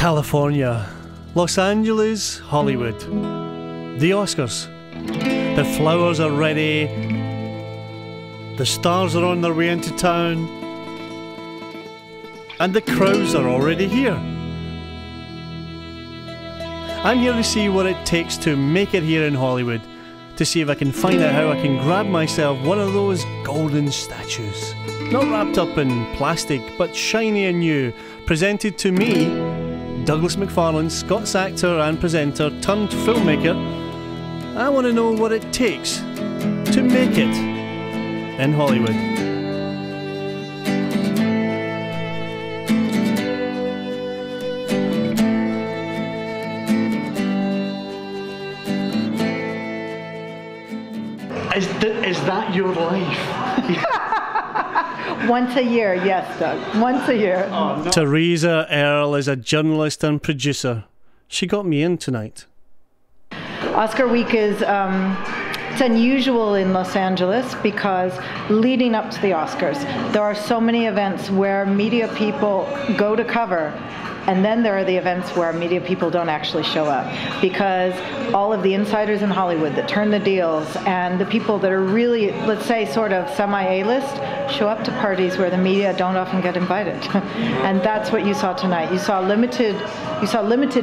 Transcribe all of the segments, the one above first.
California, Los Angeles, Hollywood. The Oscars. The flowers are ready. The stars are on their way into town. And the crowds are already here. I'm here to see what it takes to make it here in Hollywood. To see if I can find out how I can grab myself one of those golden statues. Not wrapped up in plastic, but shiny and new. Presented to me, Douglas McFarlane, Scots actor and presenter turned filmmaker. I want to know what it takes to make it in Hollywood. Is that your life? Once a year, yes, Doug. Once a year. Oh, no. Teresa Earle is a journalist and producer. She got me in tonight. Oscar week is it's unusual in Los Angeles because leading up to the Oscars, there are so many events where media people go to cover. And then there are the events where media people don't actually show up because all of the insiders in Hollywood that turn the deals and the people that are really, let's say, sort of semi-A-list show up to parties where the media don't often get invited. And that's what you saw tonight. You saw limited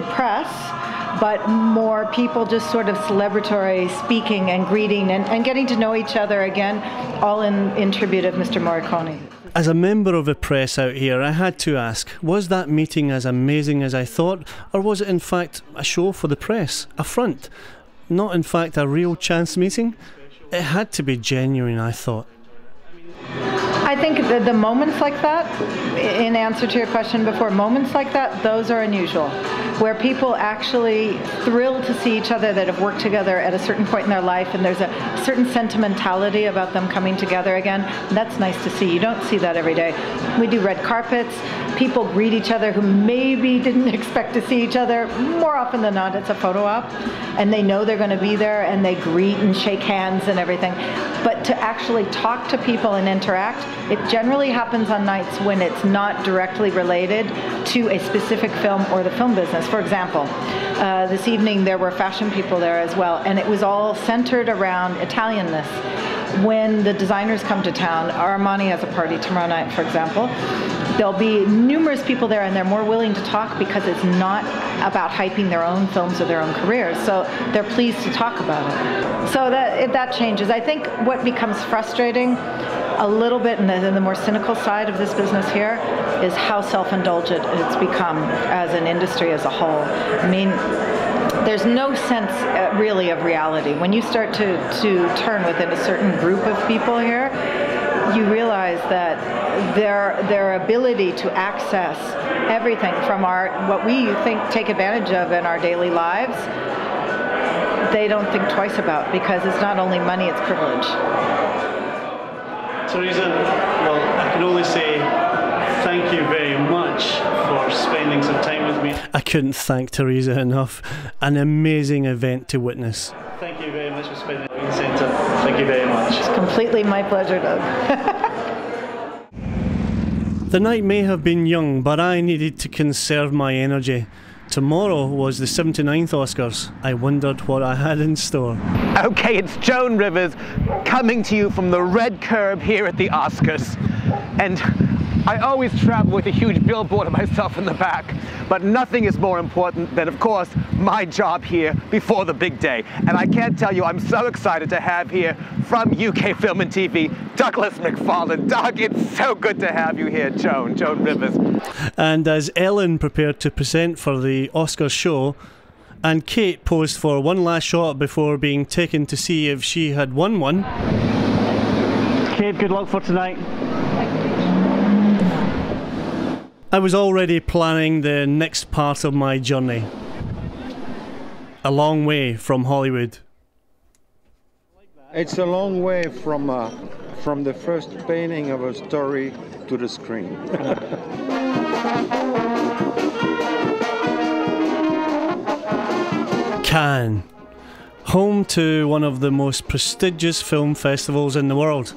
press, but more people just sort of celebratory speaking and greeting and getting to know each other again, all in tribute of Mr. Morricone. As a member of the press out here, I had to ask, was that meeting as amazing as I thought, or was it in fact a show for the press, a front, not in fact a real chance meeting? It had to be genuine, I thought. I think the moments like that, in answer to your question before, moments like that, those are unusual, where people actually thrill to see each other that have worked together at a certain point in their life, and there's a certain sentimentality about them coming together again. That's nice to see. You don't see that every day. We do red carpets. People greet each other who maybe didn't expect to see each other. More often than not, it's a photo op, and they know they're going to be there, and they greet and shake hands and everything. But to actually talk to people and interact, it generally happens on nights when it's not directly related to a specific film or the film business. For example, this evening there were fashion people there as well, and it was all centered around Italianness. When the designers come to town, Armani has a party tomorrow night, for example, there'll be numerous people there, and they're more willing to talk because it's not about hyping their own films or their own careers, so they're pleased to talk about it. So that changes. I think what becomes frustrating a little bit in the more cynical side of this business here is how self-indulgent it's become as an industry as a whole. I mean, there's no sense really of reality. When you start to turn within a certain group of people here, you realize that their ability to access everything from what we take advantage of in our daily lives, they don't think twice about, because it's not only money, it's privilege. Teresa, well, I can only say thank you very much for spending some time with me. I couldn't thank Teresa enough. An amazing event to witness. Thank you very much for spending time in the centre. Thank you very much. It's completely my pleasure, Doug. The night may have been young, but I needed to conserve my energy. Tomorrow was the 79th Oscars. I wondered what I had in store. Okay, it's Joan Rivers coming to you from the red curb here at the Oscars. And I always travel with a huge billboard of myself in the back, but nothing is more important than, of course, my job here before the big day. And I can't tell you, I'm so excited to have here from UK Film and TV, Douglas McFarlane. Doug, it's so good to have you here, Joan Rivers. And as Ellen prepared to present for the Oscars show, and Kate posed for one last shot before being taken to see if she had won one. Kate, good luck for tonight. I was already planning the next part of my journey. A long way from Hollywood. It's a long way from the first painting of a story to the screen. Cannes, home to one of the most prestigious film festivals in the world.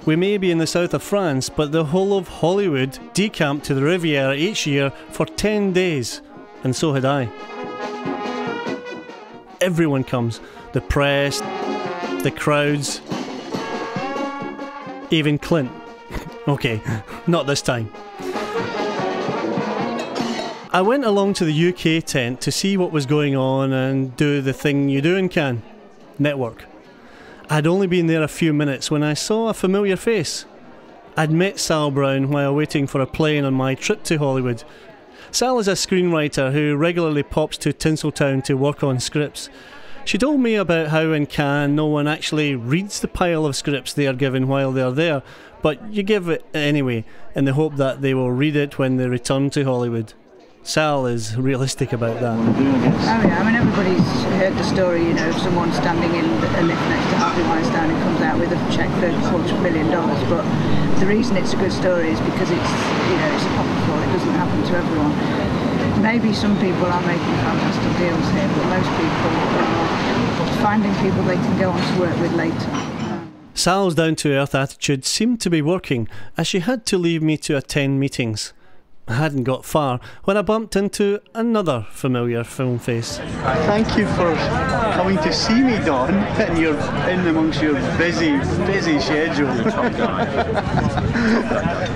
We may be in the south of France, but the whole of Hollywood decamp to the Riviera each year for 10 days. and so had I. Everyone comes. The press, the crowds, even Clint. Okay, not this time. I went along to the UK tent to see what was going on and do the thing you do in Cannes, network. I'd only been there a few minutes when I saw a familiar face. I'd met Sal Brown while waiting for a plane on my trip to Hollywood. Sal is a screenwriter who regularly pops to Tinseltown to work on scripts. She told me about how in Cannes no one actually reads the pile of scripts they are given while they are there, but you give it anyway in the hope that they will read it when they return to Hollywood. Sal is realistic about that. Oh yeah, I mean everybody's heard the story, you know, of someone standing in a lift next to Harvey Weinstein and comes out with a cheque for $250 million, but the reason it's a good story is because it's, you know, it's apocryphal, it doesn't happen to everyone. Maybe some people are making fantastic deals here, but most people are finding people they can go on to work with later. Sal's down-to-earth attitude seemed to be working, as she had to leave me to attend meetings. I hadn't got far when I bumped into another familiar film face. Thank you for coming to see me, Don, and you're in amongst your busy schedule.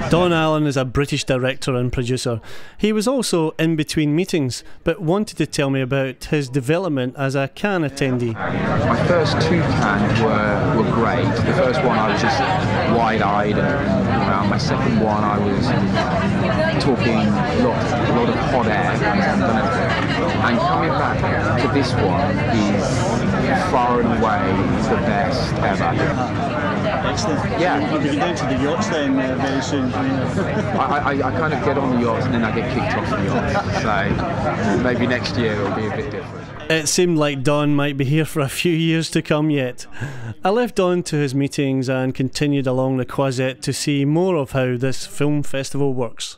Don Allen is a British director and producer. He was also in between meetings, but wanted to tell me about his development as a Cannes attendee. My first two Cannes were great. The first one I was just wide-eyed and around. My second one I was talking a lot of hot air, and coming back to this one is far and away the best ever. Excellent. Yeah. You'll be down to the yachts then very soon. I kind of get on the yachts and then I get kicked off the yachts, so maybe next year it'll be a bit different. It seemed like Don might be here for a few years to come yet. I left Don to his meetings and continued along the Croisette to see more of how this film festival works.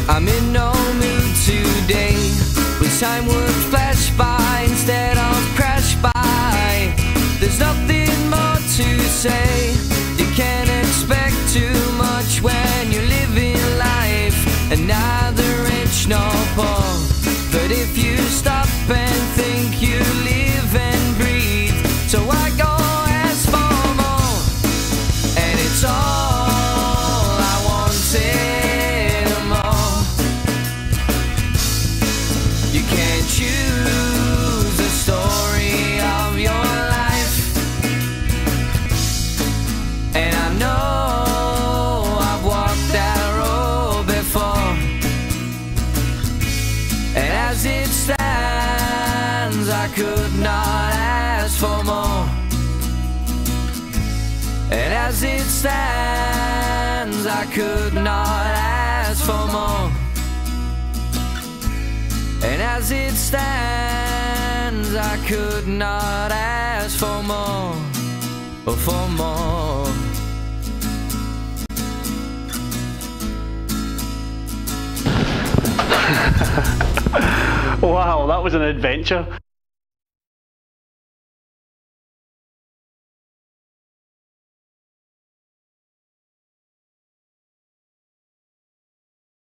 I'm in no mood today. Wish time would flash by instead of crash by. There's nothing more to say. You can't expect too much when you're living life, and neither rich nor poor. But if you stop and think, you live and breathe. So I go ask for more, and it's all I wanted. Choose the story of your life, and I know I've walked that road before, and as it stands I could not ask for more, and as it stands I could not ask for more. And as it stands, I could not ask for more, or for more. Wow, that was an adventure.